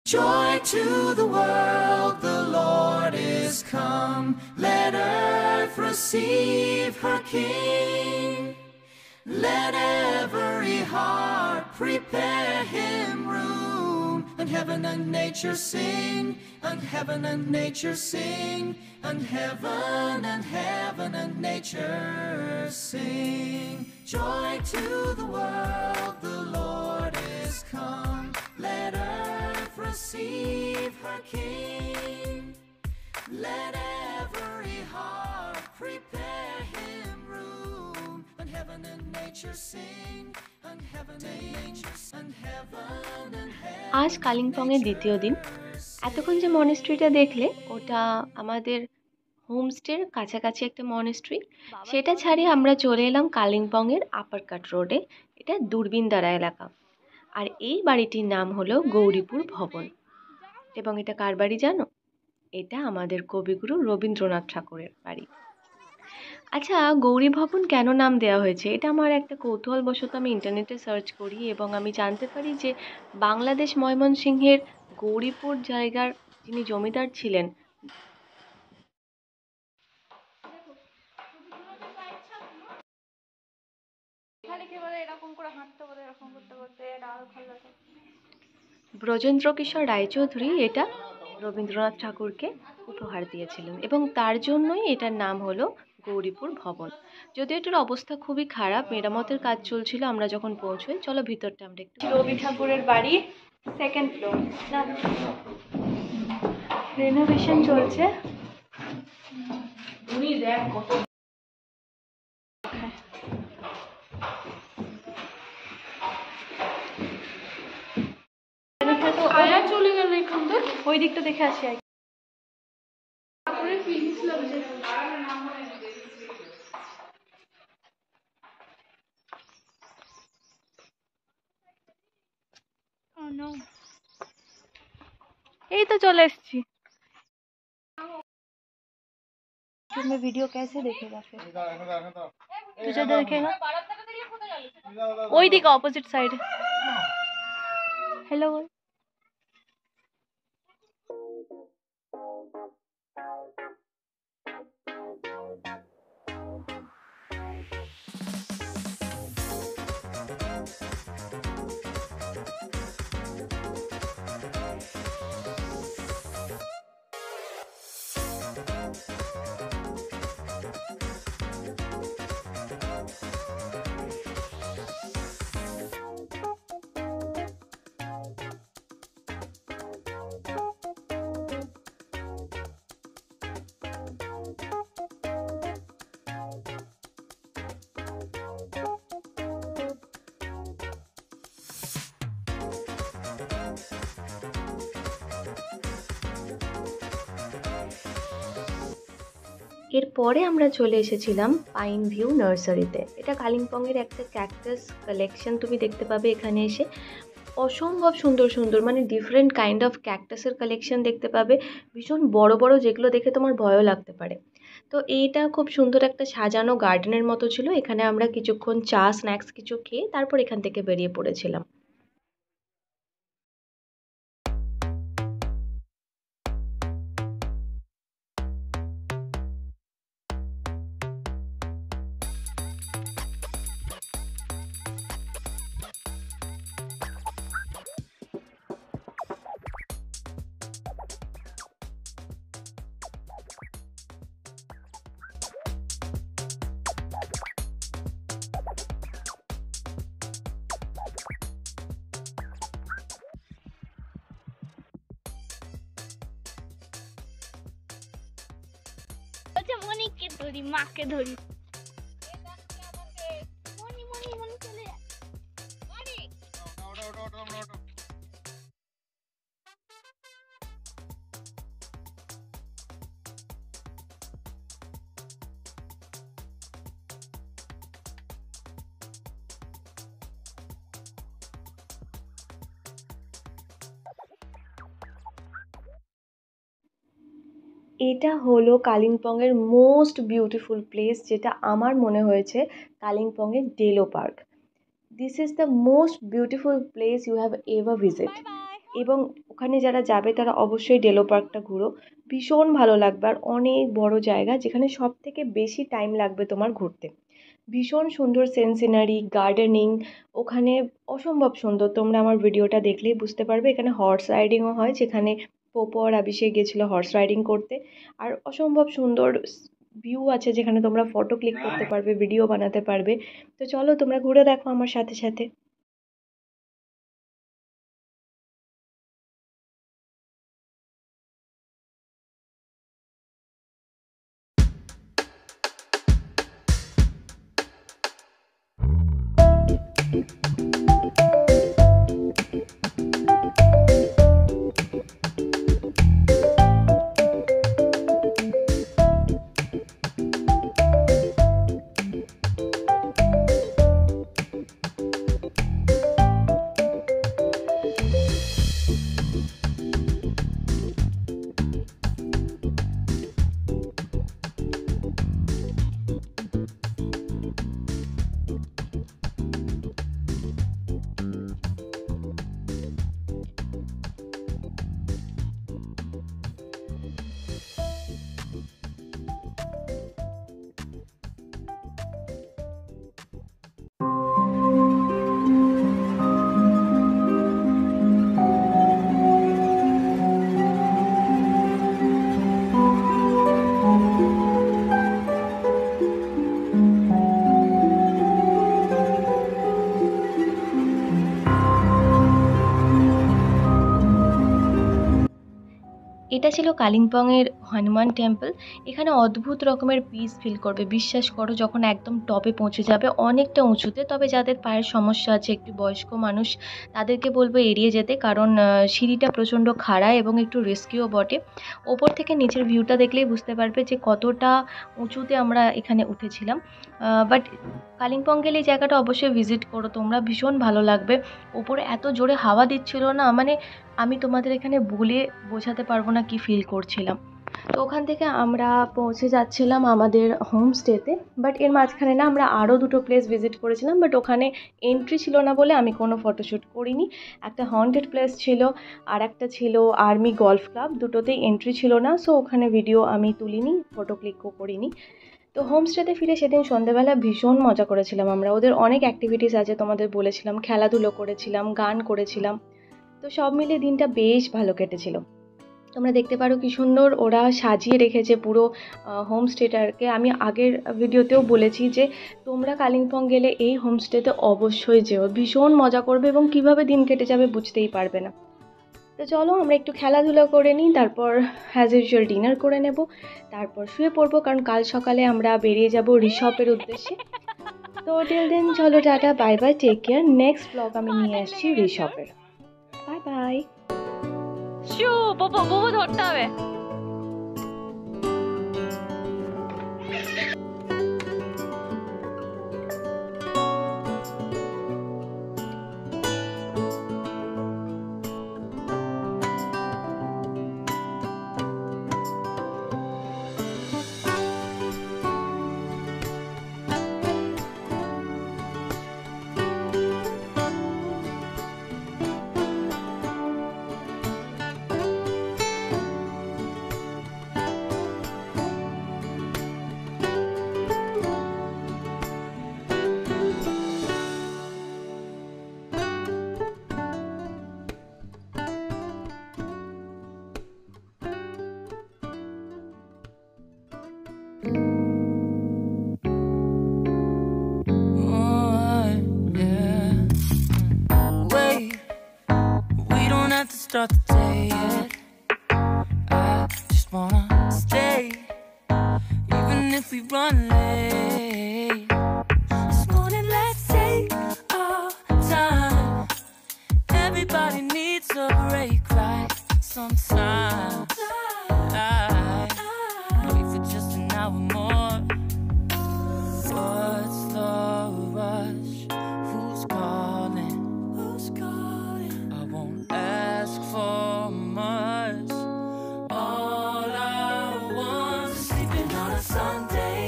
Joy to the world, the Lord is come. Let earth receive her King. Let every heart prepare him room. And heaven and nature sing, and heaven and nature sing, and heaven and nature sing. Joy to the world, the Lord is come. Let earth receive her King. Let every heart prepare him room. And heaven and nature sing, and heaven and nature and heaven and heaven. আজ কালিম্পংয়ের দ্বিতীয় দিন। এতক্ষণ যে মনেস্ট্রিটা দেখলে ওটা আমাদের হোমস্টের কাছাকাছি একটা মনেস্ট্রি। সেটা ছাড়িয়ে আমরা চলে এলাম কালিম্পংয়ের আপারকাট রোডে। এটা দূরবীনদারা এলাকা। আর এই বাড়িটির নাম হলো গৌরীপুর ভবন। এবং এটা কার বাড়ি জানো? এটা আমাদের কবিগুরু রবীন্দ্রনাথ ঠাকুরের বাড়ি। আচ্ছা, গৌরী ভবন কেন নাম দেওয়া হয়েছে? এটা আমার একটা কৌতূহলবশত আমি ইন্টারনেটে সার্চ করি এবং আমি জানতে পারি যে বাংলাদেশ ময়মনসিংহের গৌরীপুর জায়গার যিনি জমিদার ছিলেন ব্রজেন্দ্র কিশোর রায়চৌধুরী এটা রবীন্দ্রনাথ ঠাকুরকে উপহার দিয়েছিলেন এবং তার জন্যই এটার নাম হলো গৌরীপুর ভবন। যদিও এটার অবস্থা খুবই খারাপ, মেরামতের কাজ চলছিল আমরা যখন পৌঁছই। চলো ভিতরটা আমরা একটু। রবি ঠাকুরের বাড়ি, সেকেন্ড ফ্লোর। না, রেনোভেশন চলছে। চলে গেল এখান তো ওই দিকটা দেখে আসি আর এই তো চলে এসেছি। में वीडियो कैसे देखेगा फिर? तुझे देखेगा ওই দিকে অপোজিট সাইড। हेलो এরপরে আমরা চলে এসেছিলাম পাইন ভিউ নার্সারিতে। এটা কালিম্পংয়ের একটা ক্যাকটাস কালেকশন তুমি দেখতে পাবে এখানে এসে। অসম্ভব সুন্দর সুন্দর মানে ডিফারেন্ট কাইন্ড অফ ক্যাকটাসের কালেকশন দেখতে পাবে, ভীষণ বড় বড়, যেগুলো দেখে তোমার ভয়ও লাগতে পারে। তো এইটা খুব সুন্দর একটা সাজানো গার্ডেনের মতো ছিল। এখানে আমরা কিছুক্ষণ চা স্ন্যাক্স কিছু খেয়ে তারপর এখান থেকে বেরিয়ে পড়েছিলাম। মনিকে ধরি, মাকে ধরি। মনি মনি মনি চলে এটা হলো কালিম্পংয়ের মোস্ট বিউটিফুল প্লেস, যেটা আমার মনে হয়েছে কালিম্পংয়ের Deolo park. This is the most beautiful place you have ever visit. এবং ওখানে যারা যাবে তারা অবশ্যই ডেলো পার্কটা ঘুরো, ভীষণ ভালো লাগবে। আর অনেক বড় জায়গা, যেখানে সব থেকে বেশি টাইম লাগবে তোমার ঘুরতে। ভীষণ সুন্দর সিনারি, গার্ডেনিং ওখানে অসম্ভব সুন্দর। তোমরা আমার ভিডিওটা দেখলেই বুঝতে পারবে। এখানে হর্স রাইডিংও হয়, যেখানে পোপো আর অভিষেক গেছিলো হর্স রাইডিং করতে। আর অসম্ভব সুন্দর ভিউ আছে, যেখানে তোমরা ফটো ক্লিক করতে পারবে, ভিডিও বানাতে পারবে। তো চলো তোমরা ঘুরে দেখো আমার সাথে সাথে। এটা ছিল কালিম্পংয়ের হনুমান টেম্পল। এখানে অদ্ভুত রকমের পিস ফিল করবে, বিশ্বাস করো। যখন একদম টপে পৌঁছে যাবে, অনেকটা উঁচুতে, তবে যাদের পায়ের সমস্যা আছে, একটু বয়স্ক মানুষ, তাদেরকে বলবো এড়িয়ে যেতে, কারণ সিঁড়িটা প্রচণ্ড খাড়া এবং একটু রিস্কিও বটে। ওপর থেকে নিচের ভিউটা দেখলেই বুঝতে পারবে যে কতটা উঁচুতে আমরা এখানে উঠেছিলাম। বাট কালিম্পং গেলে এই জায়গাটা অবশ্যই ভিজিট করো তোমরা, ভীষণ ভালো লাগবে। ওপরে এত জোরে হাওয়া দিচ্ছিল না, মানে আমি তোমাদের এখানে বলে বোঝাতে পারবো না কি ফিল করছিলাম। তো ওখান থেকে আমরা পৌঁছে যাচ্ছিলাম আমাদের হোমস্টেতে। বাট এর মাঝখানে না আমরা আরও দুটো প্লেস ভিজিট করেছিলাম, বাট ওখানে এন্ট্রি ছিল না বলে আমি কোনো ফটোশ্যুট করিনি। একটা হন্টেড প্লেস ছিল, আর একটা ছিল আর্মি গলফ ক্লাব, দুটোতেই এন্ট্রি ছিল না, সো ওখানে ভিডিও আমি তুলিনি, ফটো ক্লিকও করিনি। তো হোমস্টেতে ফিরে সেদিন সন্ধ্যেবেলা ভীষণ মজা করেছিলাম আমরা। ওদের অনেক অ্যাক্টিভিটিস আছে, তোমাদের বলেছিলাম, খেলাধুলো করেছিলাম, গান করেছিলাম। তো সব মিলিয়ে দিনটা বেশ ভালো কেটেছিল। তোমরা দেখতে পারো কি সুন্দর ওরা সাজিয়ে রেখেছে পুরো হোমস্টেটাকে। আমি আগের ভিডিওতেও বলেছি যে তোমরা কালিম্পং গেলে এই হোমস্টেতে অবশ্যই যেও, ভীষণ মজা করবে এবং কিভাবে দিন কেটে যাবে বুঝতেই পারবে না। তো চলো আমরা একটু খেলাধুলা করে নিই, তারপর অ্যাজ ইউজুয়াল ডিনার করে নেব, তারপর শুয়ে পড়বো, কারণ কাল সকালে আমরা বেরিয়ে যাব রিসর্টের উদ্দেশ্যে। তো টিল দেন চলো tata, bye bye, take care. Next blog আমি নিয়ে আসছি রিসর্টের। Bye bye. শু বোবো বোবো ধরতে হবে। Start the day yet. I just wanna stay, even if we run late. This morning, let's take our time. Everybody needs a break, right? Sometimes wait for just an hour more. What's the rush? Who's calling? Who's calling? I won't ask for much. All I want is sleeping on a Sunday.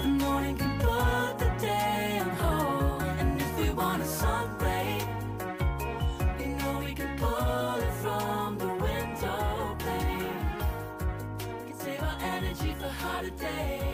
The morning can put the day on hold. And if we want a sun ray, we know we can pull not a day.